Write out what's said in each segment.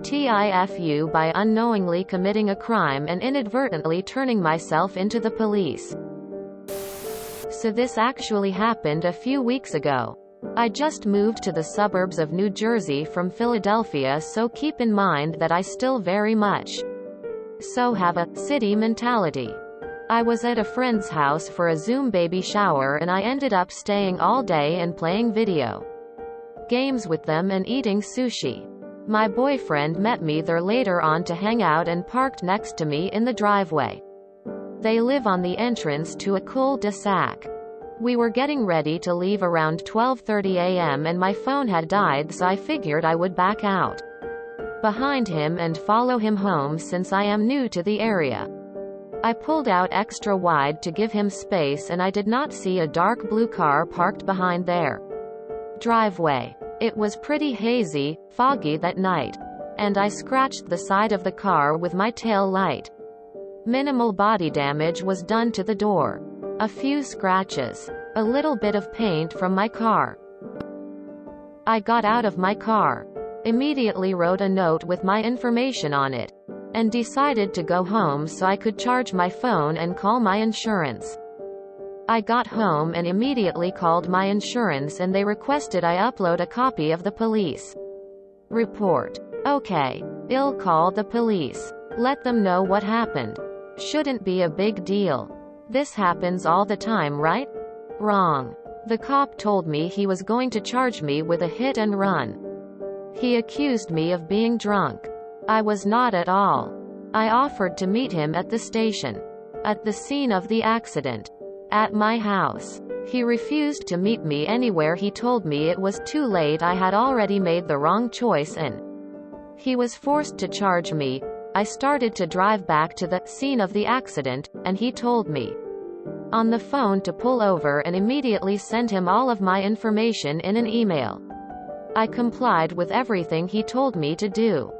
TIFU by unknowingly committing a crime and inadvertently turning myself into the police. So this actually happened a few weeks ago. I just moved to the suburbs of New Jersey from Philadelphia, so keep in mind that I still very much so have a city mentality. I was at a friend's house for a Zoom baby shower and I ended up staying all day and playing video games with them and eating sushi. My boyfriend met me there later on to hang out and parked next to me in the driveway. They live on the entrance to a cul-de-sac. We were getting ready to leave around 12:30 a.m. and my phone had died, so I figured I would back out behind him and follow him home since I am new to the area. I pulled out extra wide to give him space and I did not see a dark blue car parked behind their driveway. It was pretty hazy, foggy that night, and I scratched the side of the car with my tail light. Minimal body damage was done to the door. A few scratches. A little bit of paint from my car. I got out of my car, immediately wrote a note with my information on it, and decided to go home so I could charge my phone and call my insurance. I got home and immediately called my insurance and they requested I upload a copy of the police report. Okay. I'll call the police. Let them know what happened. Shouldn't be a big deal. This happens all the time, right? Wrong. The cop told me he was going to charge me with a hit and run. He accused me of being drunk. I was not at all. I offered to meet him at the station, at the scene of the accident, at my house. He refused to meet me anywhere. He told me it was too late, I had already made the wrong choice and he was forced to charge me. I started to drive back to the scene of the accident, and he told me on the phone to pull over and immediately send him all of my information in an email. I complied with everything he told me to do.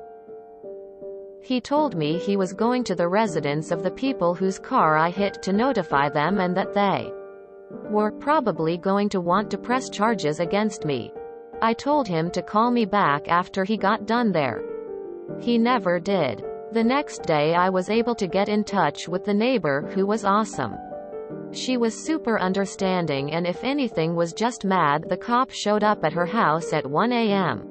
He told me he was going to the residence of the people whose car I hit to notify them and that they were probably going to want to press charges against me. I told him to call me back after he got done there. He never did. The next day I was able to get in touch with the neighbor, who was awesome. She was super understanding, and if anything was just mad, the cop showed up at her house at 1 a.m.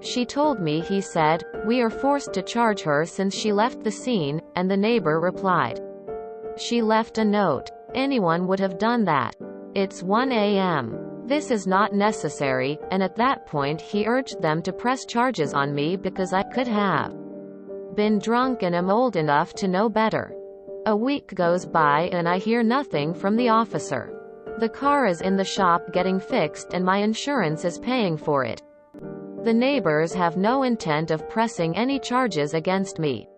She told me, he said, "We are forced to charge her since she left the scene," and the neighbor replied, "She left a note. Anyone would have done that. It's 1 a.m. This is not necessary," and at that point he urged them to press charges on me because I could have been drunk and am old enough to know better. A week goes by and I hear nothing from the officer. The car is in the shop getting fixed and my insurance is paying for it. The neighbors have no intent of pressing any charges against me.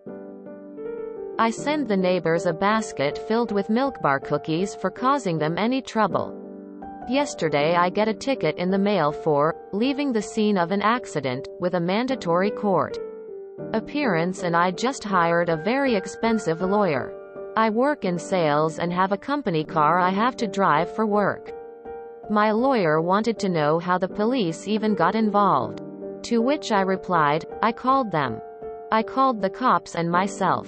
I send the neighbors a basket filled with Milk Bar cookies for causing them any trouble. Yesterday I get a ticket in the mail for leaving the scene of an accident, with a mandatory court appearance, and I just hired a very expensive lawyer. I work in sales and have a company car I have to drive for work. My lawyer wanted to know how the police even got involved. To which I replied, I called them. I called the cops and myself.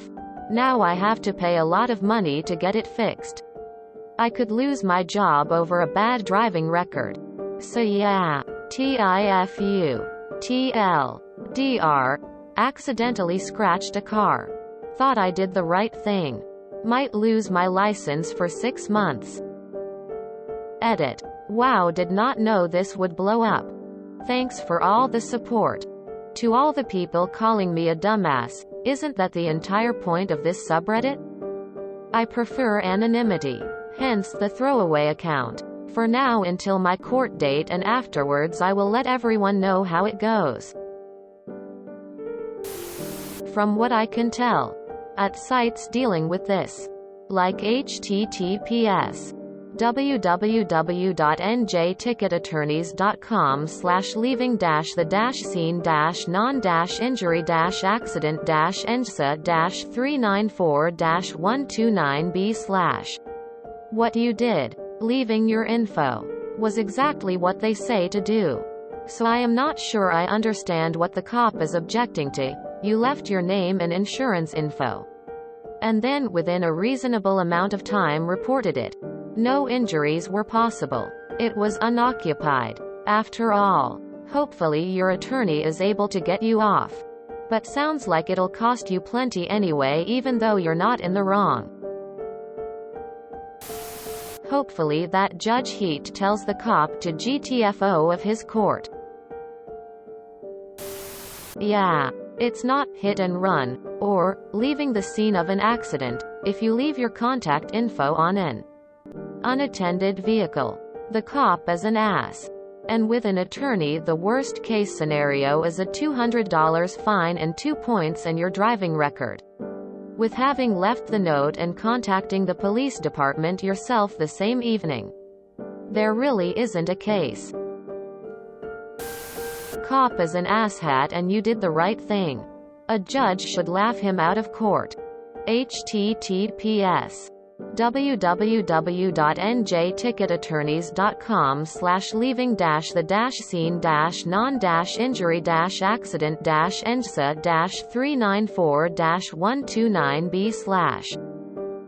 Now I have to pay a lot of money to get it fixed. I could lose my job over a bad driving record. So yeah. TIFU. TLDR. Accidentally scratched a car. Thought I did the right thing. Might lose my license for 6 months. Edit. Wow, did not know this would blow up. Thanks for all the support. To all the people calling me a dumbass, isn't that the entire point of this subreddit? I prefer anonymity. Hence the throwaway account. For now, until my court date, and afterwards I will let everyone know how it goes. From what I can tell, at sites dealing with this, like https www.nj-accident.com/leaving-the-scene-non-injury-accident-394-129b/ What you did, leaving your info, was exactly what they say to do. So I am not sure I understand what the cop is objecting to. You left your name and insurance info. And then, within a reasonable amount of time, reported it. No injuries were possible. It was unoccupied. After all. Hopefully your attorney is able to get you off. But sounds like it'll cost you plenty anyway, even though you're not in the wrong. Hopefully that Judge Heat tells the cop to GTFO of his court. Yeah. It's not hit and run, or leaving the scene of an accident, if you leave your contact info on an unattended vehicle. The cop is an ass. And with an attorney, the worst case scenario is a $200 fine and 2 points in your driving record. With having left the note and contacting the police department yourself the same evening. There really isn't a case. Cop is an asshat and you did the right thing. A judge should laugh him out of court. https www.njticketattorneys.com/leaving-the-scene-non-injury-accident-394-129b/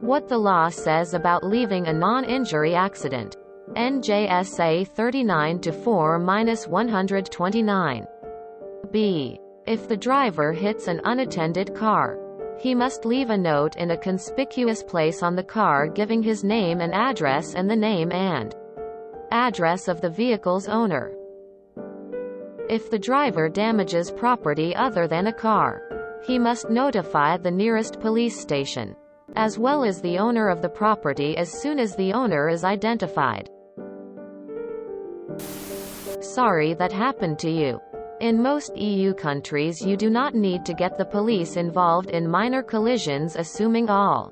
What the law says about leaving a non-injury accident. NJSA 39-4-129. B. If the driver hits an unattended car, he must leave a note in a conspicuous place on the car giving his name and address and the name and address of the vehicle's owner. If the driver damages property other than a car, he must notify the nearest police station, as well as the owner of the property as soon as the owner is identified. Sorry that happened to you. In most EU countries you do not need to get the police involved in minor collisions, assuming all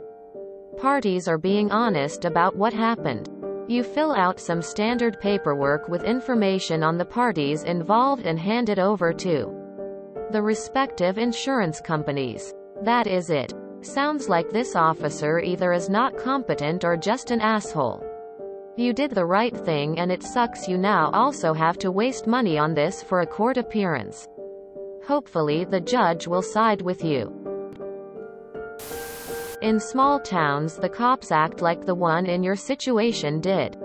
parties are being honest about what happened. You fill out some standard paperwork with information on the parties involved and hand it over to the respective insurance companies. That is it. Sounds like this officer either is not competent or just an asshole. You did the right thing and it sucks you now also have to waste money on this for a court appearance. Hopefully the judge will side with you. In small towns the cops act like the one in your situation did.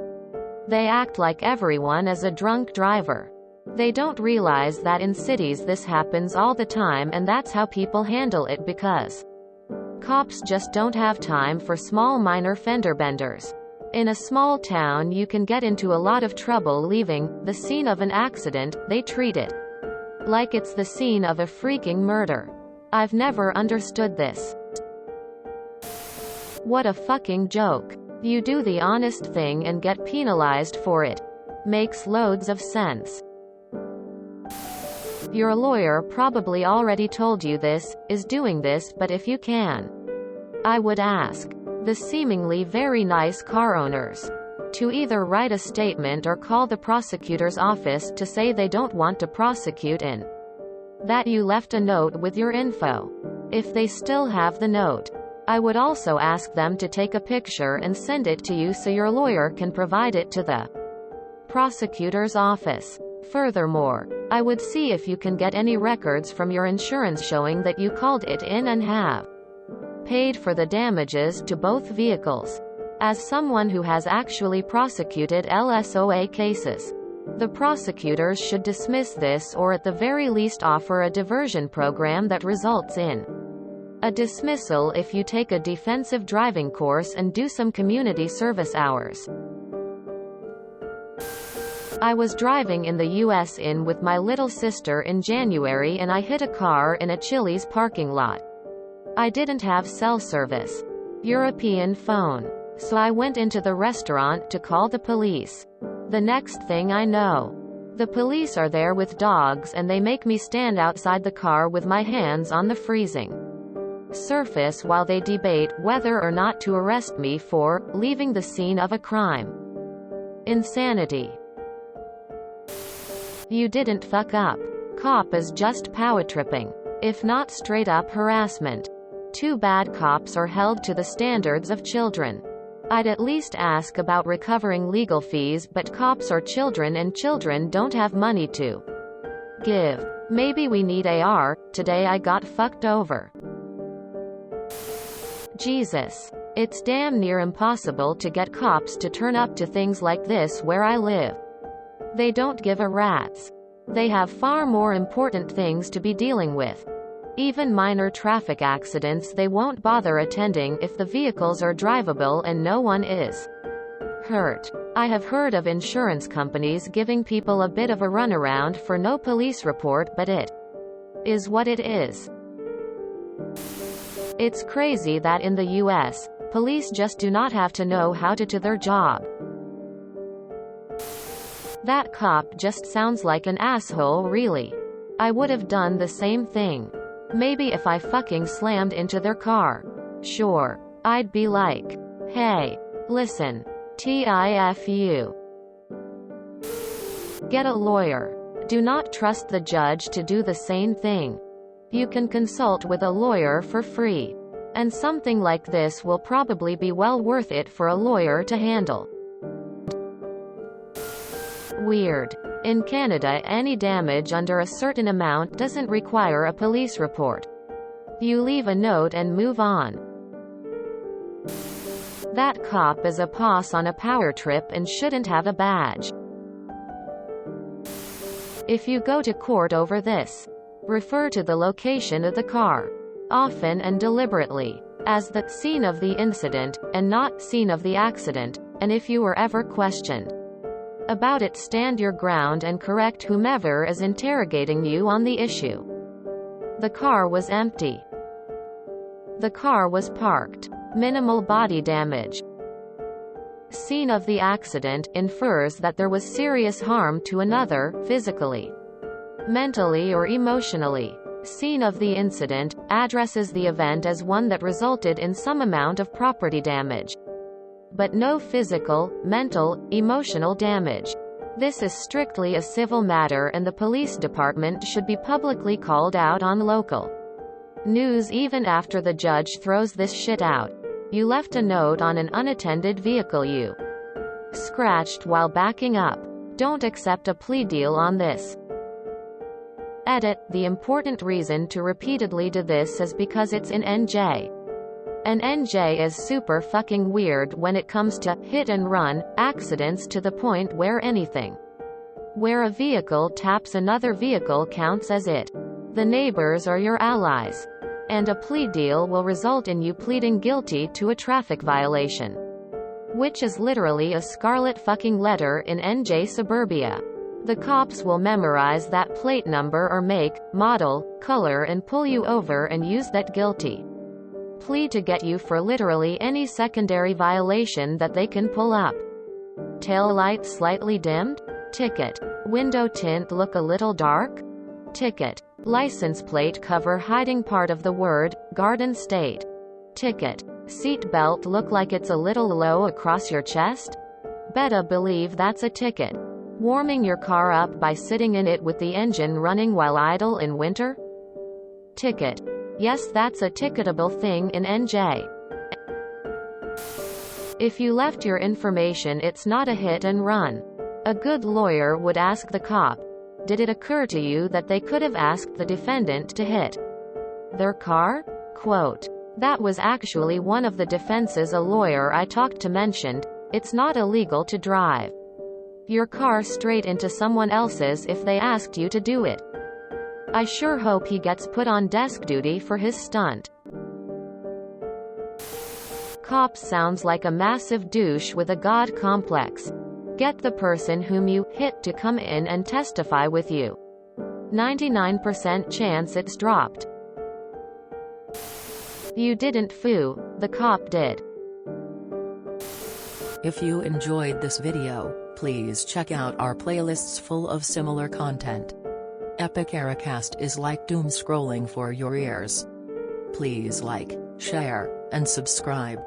They act like everyone is a drunk driver. They don't realize that in cities this happens all the time and that's how people handle it because cops just don't have time for small minor fender benders. In a small town you can get into a lot of trouble leaving the scene of an accident. They treat it like it's the scene of a freaking murder. I've never understood this. What a fucking joke. You do the honest thing and get penalized for it. Makes loads of sense. Your lawyer probably already told you this, is doing this, but if you can, I would ask the seemingly very nice car owners to either write a statement or call the prosecutor's office to say they don't want to prosecute and that you left a note with your info. If they still have the note, I would also ask them to take a picture and send it to you so your lawyer can provide it to the prosecutor's office. Furthermore, I would see if you can get any records from your insurance showing that you called it in and have paid for the damages to both vehicles. As someone who has actually prosecuted LSOA cases, the prosecutors should dismiss this or at the very least offer a diversion program that results in a dismissal if you take a defensive driving course and do some community service hours. I was driving in the US with my little sister in January and I hit a car in a Chili's parking lot. I didn't have cell service, European phone, so I went into the restaurant to call the police. The next thing I know, the police are there with dogs and they make me stand outside the car with my hands on the freezing surface while they debate whether or not to arrest me for leaving the scene of a crime. Insanity. You didn't fuck up. Cop is just power tripping, if not straight up harassment. Too bad cops are held to the standards of children. I'd at least ask about recovering legal fees, but cops are children and children don't have money to Give. Maybe we need AR, today I got fucked over. Jesus. It's damn near impossible to get cops to turn up to things like this where I live. They don't give a rat's. They have far more important things to be dealing with. Even minor traffic accidents they won't bother attending if the vehicles are drivable and no one is hurt. I have heard of insurance companies giving people a bit of a runaround for no police report, but it is what it is. It's crazy that in the US, police just do not have to know how to do their job. That cop just sounds like an asshole, really. I would have done the same thing. Maybe if I fucking slammed into their car. Sure. I'd be like, hey, listen. TIFU. Get a lawyer. Do not trust the judge to do the same thing. You can consult with a lawyer for free. And something like this will probably be well worth it for a lawyer to handle. Weird. In Canada, any damage under a certain amount doesn't require a police report. You leave a note and move on. That cop is a boss on a power trip and shouldn't have a badge. If you go to court over this, refer to the location of the car, often and deliberately, as the scene of the incident, and not scene of the accident, and if you were ever questioned about it, stand your ground and correct whomever is interrogating you on the issue. The car was empty. The car was parked. Minimal body damage. Scene of the accident infers that there was serious harm to another, physically, mentally or emotionally. Scene of the incident addresses the event as one that resulted in some amount of property damage, but no physical, mental, emotional damage. This is strictly a civil matter and the police department should be publicly called out on local news even after the judge throws this shit out. You left a note on an unattended vehicle you scratched while backing up. Don't accept a plea deal on this. Edit. The important reason to repeatedly do this is because it's in NJ. And NJ is super fucking weird when it comes to hit and run accidents, to the point where anything where a vehicle taps another vehicle counts as it. The neighbors are your allies. And a plea deal will result in you pleading guilty to a traffic violation, which is literally a scarlet fucking letter in NJ suburbia. The cops will memorize that plate number or make, model, color and pull you over and use that guilty plea to get you for literally any secondary violation that they can pull up. Tail light slightly dimmed? Ticket. Window tint look a little dark? Ticket. License plate cover hiding part of the word Garden State. Ticket. Seat belt look like it's a little low across your chest? Better believe that's a ticket. Warming your car up by sitting in it with the engine running while idle in winter? Ticket. Yes, that's a ticketable thing in NJ. If you left your information, it's not a hit and run. A good lawyer would ask the cop, did it occur to you that they could have asked the defendant to hit their car? Quote. That was actually one of the defenses a lawyer I talked to mentioned. It's not illegal to drive your car straight into someone else's if they asked you to do it. I sure hope he gets put on desk duty for his stunt. Cop sounds like a massive douche with a god complex. Get the person whom you hit to come in and testify with you. 99% chance it's dropped. You didn't foo, the cop did. If you enjoyed this video, please check out our playlists full of similar content. Epic Ericast is like doom scrolling for your ears. Please like, share, and subscribe.